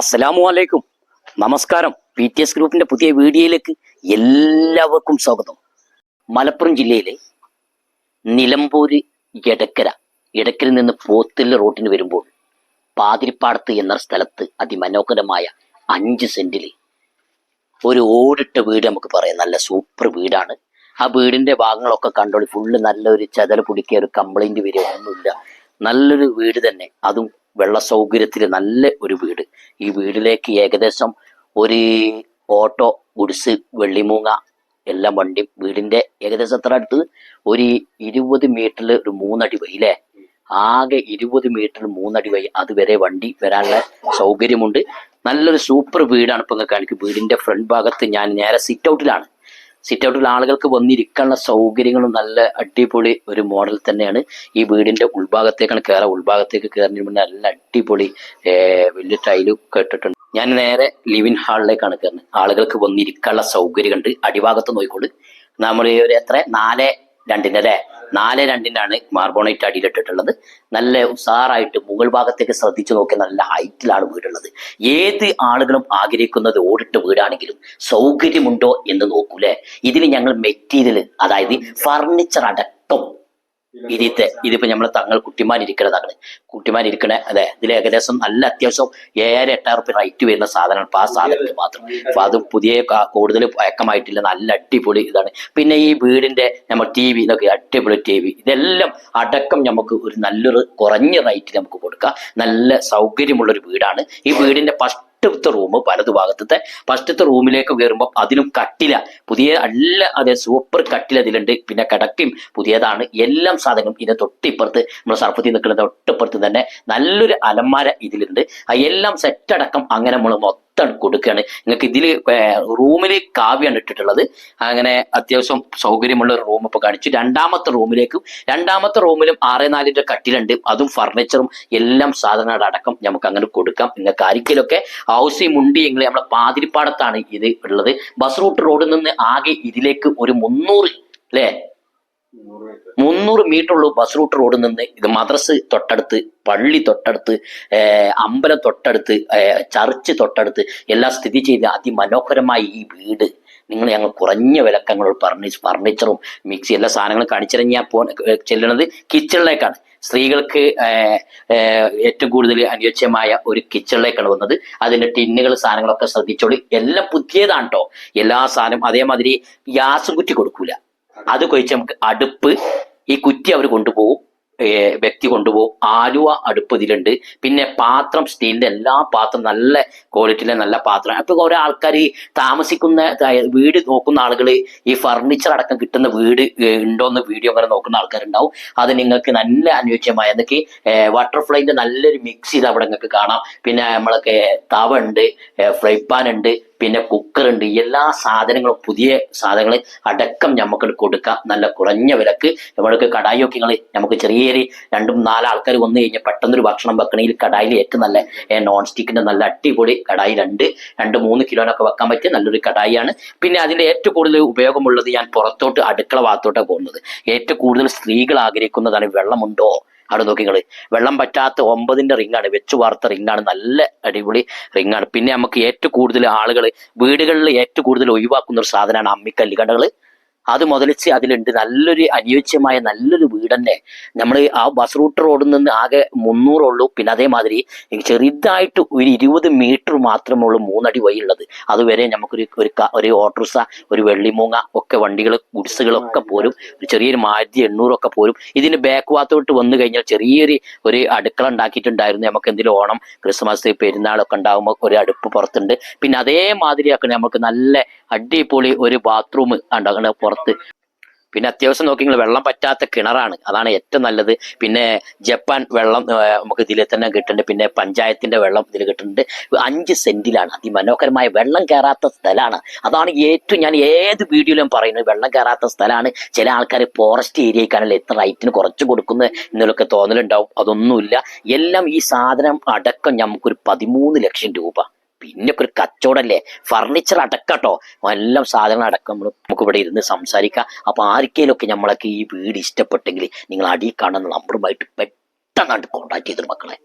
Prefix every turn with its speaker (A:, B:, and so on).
A: അസ്സലാമു നമസ്കാരം. PTS ഗ്രൂപ്പിന്റെ പുതിയ വീഡിയോയിലേക്ക് എല്ലാവർക്കും സ്വാഗതം. മലപ്പുറം ജില്ലയിലെ നിലമ്പൂര് എടക്കരയിൽ നിന്ന് പോത്തില്ല റോഡിന് വരുമ്പോൾ പാതിരിപ്പാടത്ത് എന്ന സ്ഥലത്ത് അതിമനോഹരമായ 5 സെന്റില് ഒരു ഓടിട്ട വീട് നമുക്ക് പറയാം. നല്ല സൂപ്പർ വീടാണ്. ആ വീടിന്റെ ഭാഗങ്ങളൊക്കെ കണ്ടോളി. ഫുള്ള് നല്ലൊരു ചതല പിടിക്കുക, ഒരു കംപ്ലൈന്റ് വരിക ഒന്നുമില്ല. നല്ലൊരു വീട് തന്നെ, അതും വെള്ള സൗകര്യത്തിൽ നല്ല ഒരു വീട്. ഈ വീട്ടിലേക്ക് ഏകദേശം ഒരു ഓട്ടോ, ഗുഡ്സ്, വെള്ളിമൂങ്ങ എല്ലാം വണ്ടി വീടിന്റെ ഏകദേശം എത്ര അടുത്ത് ഒരു 20 മീറ്ററിൽ ഒരു 3 അടി വഴി അല്ലേ, ആകെ 20 മീറ്ററിൽ 3 അടി വഴി അതുവരെ വണ്ടി വരാനുള്ള സൗകര്യമുണ്ട്. നല്ലൊരു സൂപ്പർ വീടാണ്. ഇപ്പൊ കാണിക്കും. വീടിന്റെ ഫ്രണ്ട് ഭാഗത്ത് ഞാൻ നേരെ സിറ്റ് ഔട്ടിൽ ആളുകൾക്ക് വന്നിരിക്കാനുള്ള സൗകര്യങ്ങളും നല്ല അടിപൊളി ഒരു മോഡൽ തന്നെയാണ്. ഈ വീടിന്റെ ഉൾഭാഗത്തേക്കാണ് കയറുക. ഉൾഭാഗത്തേക്ക് കയറുന്നതിന് മുന്നേ നല്ല അടിപൊളി വലിയ ടൈലും കേട്ടിട്ടുണ്ട്. ഞാൻ നേരെ ലിവിൻ ഹാളിലേക്കാണ് കയറുന്നത്. ആളുകൾക്ക് വന്നിരിക്കാനുള്ള സൗകര്യമുണ്ട്. അടിഭാഗത്ത് നോക്കിക്കൊണ്ട് നമ്മൾ ഒരു എത്ര 4-2 അല്ലേ, 4-2 മാർബോണൈറ്റ് അടിയിലിട്ടിട്ടുള്ളത്. നല്ല ഉസാറായിട്ട് മുകൾ ഭാഗത്തേക്ക് ശ്രദ്ധിച്ചു നോക്കിയാൽ നല്ല ഹൈറ്റിലാണ് വീടുള്ളത്. ഏത് ആളുകളും ആഗ്രഹിക്കുന്നത് ഓടിട്ട വീടാണെങ്കിലും സൗകര്യമുണ്ടോ എന്ന് നോക്കൂലേ. ഇതിൽ ഞങ്ങൾ മെറ്റീരിയൽ, അതായത് ഫർണിച്ചർ അടക്കം ഇതിപ്പോ നമ്മളെ തങ്ങൾ കുട്ടിമാരിക്കണ അതെ, ഇതിൽ ഏകദേശം നല്ല അത്യാവശ്യം 7-8 റുപ്യ റേറ്റ് വരുന്ന സാധനമാണ്. അപ്പൊ ആ സാധനത്തിന് മാത്രം. അപ്പൊ അത് പുതിയ കൂടുതൽ പഴക്കമായിട്ടില്ല. നല്ല അടിപൊളി ഇതാണ്. പിന്നെ ഈ വീടിന്റെ നമ്മൾ TV ഇതൊക്കെ അടിപൊളി TV, ഇതെല്ലാം അടക്കം നമുക്ക് ഒരു നല്ലൊരു കുറഞ്ഞ റേറ്റിൽ നമുക്ക് കൊടുക്കാം. നല്ല സൗകര്യമുള്ളൊരു വീടാണ്. ഈ വീടിന്റെ ഫസ്റ്റത്തെ റൂം, ഫസ്റ്റത്തെ റൂമിലേക്ക് കയറുമ്പോൾ അതിനും കട്ടില, പുതിയ അതെ സൂപ്പർ കട്ടില അതിലുണ്ട്. പിന്നെ കിടക്കും പുതിയതാണ്. എല്ലാം സാധനങ്ങളും ഇതിന്റെ തൊട്ടിപ്പുറത്ത് നമ്മൾ സർഫത്തിൽ നിൽക്കുന്ന തൊട്ടിപ്പുറത്ത് തന്നെ നല്ലൊരു അലമാര ഇതിലുണ്ട്. എല്ലാം സെറ്റ് അടക്കം അങ്ങനെ നമ്മൾ മൊത്തം കൊടുക്കുകയാണ്. നിങ്ങൾക്ക് ഇതിൽ റൂമിൽ കാവ്യാണ് ഇട്ടിട്ടുള്ളത്. അങ്ങനെ അത്യാവശ്യം സൗകര്യമുള്ള ഒരു റൂം ഇപ്പൊ കാണിച്ചു. രണ്ടാമത്തെ റൂമിലും 6-4 കട്ടിലുണ്ട്. അതും ഫർണിച്ചറും എല്ലാം സാധനങ്ങളുടെ അടക്കം നമുക്ക് അങ്ങനെ കൊടുക്കാം. നിങ്ങൾക്ക് ആരിക്കലൊക്കെ ഹൗസിംഗ് മുണ്ടിയെങ്കിൽ നമ്മളെ പാതിരിപ്പാടത്താണ് ഇത് ഉള്ളത്. ബസ് റൂട്ട് റോഡിൽ നിന്ന് ആകെ ഇതിലേക്ക് ഒരു 300 മീറ്റർ ഉള്ളൂ ബസ് റൂട്ട് റോഡിൽ നിന്ന്. ഇത് മദ്രസ് തൊട്ടടുത്ത്, പള്ളി തൊട്ടടുത്ത്, അമ്പലം തൊട്ടടുത്ത്, ചർച്ച് തൊട്ടടുത്ത് എല്ലാം സ്ഥിതി ചെയ്ത് അതിമനോഹരമായ ഈ വീട് ഞങ്ങൾ കുറഞ്ഞ വിലക്കങ്ങളോട് ഫർണിച്ചറും മിക്സി എല്ലാ സാധനങ്ങളും കാണിച്ചിറങ്ങി ഞാൻ ചെല്ലുന്നത് കിച്ചണിലേക്കാണ്. സ്ത്രീകൾക്ക് ഏറ്റവും കൂടുതൽ അനുയോജ്യമായ ഒരു കിച്ചണിലേക്കാണ് വന്നത്. അതിന്റെ ടിന്നുകൾ സാധനങ്ങളൊക്കെ ശ്രദ്ധിച്ചോളി. എല്ലാം പുതിയതാണ് കേട്ടോ. എല്ലാ സാധനം അതേമാതിരി ഗ്യാസും കുറ്റി കൊടുക്കൂല. അത് കഴിച്ച് നമുക്ക് അടുപ്പ്, ഈ കുറ്റി അവർ കൊണ്ടുപോകും, വ്യക്തി കൊണ്ടുപോകും. ആലുവ അടുപ്പ് ഇതിലുണ്ട്. പിന്നെ പാത്രം, സ്റ്റീലിന്റെ എല്ലാ പാത്രം നല്ല ക്വാളിറ്റിയിലെ നല്ല പാത്രം. അപ്പൊ കുറെ ആൾക്കാർ താമസിക്കുന്ന വീട് നോക്കുന്ന ആളുകൾ ഈ ഫർണിച്ചർ അടക്കം കിട്ടുന്ന വീട് ഉണ്ടോന്ന് വീഡിയോ അങ്ങനെ നോക്കുന്ന ആൾക്കാരുണ്ടാവും. അത് നിങ്ങൾക്ക് നല്ല അനുയോജ്യമായ എന്തൊക്കെ ബട്ടർഫ്ലൈന്റെ നല്ലൊരു മിക്സ് ചെയ്ത് അവിടെ നിങ്ങൾക്ക് കാണാം. പിന്നെ നമ്മളൊക്കെ തവ ഉണ്ട്, ഫ്രൈ പാൻ ഉണ്ട്, പിന്നെ കുക്കർ ഉണ്ട്. എല്ലാ സാധനങ്ങളും പുതിയ സാധനങ്ങൾ അടക്കം നമുക്ക് കൊടുക്കാം നല്ല കുറഞ്ഞ വിലക്ക്. നമ്മൾക്ക് കടായി ഒക്കെ നമുക്ക് ചെറിയൊരു 2-4 ആൾക്കാർ വന്നു കഴിഞ്ഞാൽ പെട്ടെന്നൊരു ഭക്ഷണം വെക്കണമെങ്കിൽ കടായിൽ ഏറ്റവും നല്ല നോൺ സ്റ്റിക്കിന്റെ നല്ല അടിപൊളി കടായി 2-3 കിലോനൊക്കെ വെക്കാൻ പറ്റിയ നല്ലൊരു കടായിയാണ്. പിന്നെ അതിന്റെ ഏറ്റവും കൂടുതൽ ഉപയോഗമുള്ളത് ഞാൻ പുറത്തോട്ട് അടുക്കള ഭാഗത്തോട്ടാണ് പോകുന്നത്. ഏറ്റവും കൂടുതൽ സ്ത്രീകൾ ആഗ്രഹിക്കുന്നതാണ് വെള്ളമുണ്ടോ. അവിടെ നോക്കിങ്ങള് വെള്ളം പറ്റാത്ത 9ന്റെ റിങ്ങാണ്, വെച്ചു വാർത്ത റിങ്ങാണ്. നല്ല അടിപൊളി റിങ്ങാണ്. പിന്നെ നമുക്ക് ഏറ്റവും കൂടുതൽ ആളുകൾ വീടുകളിൽ ഏറ്റവും കൂടുതൽ ഒഴിവാക്കുന്ന ഒരു സാധനമാണ് അമ്മിക്കല്ല്. കണ്ടകള് അത് മുതലിച്ച് അതിലുണ്ട്. നല്ലൊരു അനുയോജ്യമായ നല്ലൊരു വീട് തന്നെ. നമ്മൾ ആ ബസ് റൂട്ട് റോഡിൽ നിന്ന് ആകെ 300 ഉള്ളൂ. പിന്നെ അതേമാതിരി ചെറുതായിട്ട് ഒരു 20 മീറ്റർ മാത്രമേ ഉള്ളൂ 3 അടി വഴിയുള്ളത്. അതുവരെ നമുക്കൊരു ഒരു ഓട്ടോറിക്ഷ, ഒരു വെള്ളിമൂങ്ങ ഒക്കെ വണ്ടികൾ, ഗുഡ്സുകളൊക്കെ പോരും. ചെറിയൊരു മാരുതി 800 ഒക്കെ പോരും. ഇതിന് ബാക്ക് ഭാഗത്തോട്ട് വന്നു കഴിഞ്ഞാൽ ചെറിയൊരു അടുക്കള ഉണ്ടാക്കിയിട്ടുണ്ടായിരുന്നു. നമുക്ക് എന്തെങ്കിലും ഓണം, ക്രിസ്മസ്, പെരുന്നാളൊക്കെ ഉണ്ടാകുമ്പോൾ ഒരു അടുപ്പ് പുറത്തുണ്ട്. പിന്നെ അതേമാതിരിയാക്കണം നമുക്ക് നല്ല അടിപൊളി ഒരു ബാത്റൂം ഉണ്ടാക്കണം പുറത്ത്. പിന്നെ അത്യാവശ്യം നോക്കി വെള്ളം പറ്റാത്ത കിണറാണ്, അതാണ് ഏറ്റവും നല്ലത്. പിന്നെ ജപ്പാൻ വെള്ളം നമുക്ക് ഇതിൽ തന്നെ കിട്ടുന്നുണ്ട്. പിന്നെ പഞ്ചായത്തിന്റെ വെള്ളം ഇതിൽ കിട്ടുന്നുണ്ട്. 5 സെന്റിലാണ്. അതിമനോഹരമായ വെള്ളം കയറാത്ത സ്ഥലമാണ്. അതാണ് ഏറ്റവും ഞാൻ ഏത് വീഡിയോയിലും പറയുന്നത്, വെള്ളം കയറാത്ത സ്ഥലമാണ്. ചില ആൾക്കാർ ഫോറസ്റ്റ് ഏരിയക്കാണല്ലോ എത്ര റൈറ്റിന് കുറച്ച് കൊടുക്കുന്നത് എന്നൊക്കെ തോന്നലുണ്ടാവും. അതൊന്നുമില്ല. എല്ലാം ഈ സാധനം അടക്കം നമുക്കൊരു 13 ലക്ഷം രൂപ. പിന്നെ ഒരു കച്ചവടല്ലേ, ഫർണിച്ചർ അടക്കട്ടോ, എല്ലാം സാധനങ്ങൾ അടക്കം നമുക്ക് ഇവിടെ ഇരുന്ന് സംസാരിക്കാം. അപ്പൊ ആർക്കെങ്കിലുമൊക്കെ നമ്മളൊക്കെ ഈ വീട് ഇഷ്ടപ്പെട്ടെങ്കിൽ നിങ്ങൾ അടിയിൽ കാണുന്ന നമ്പറുമായിട്ട് പെട്ടെന്ന് കോൺടാക്ട് ചെയ്തിട്ട് മക്കളെ.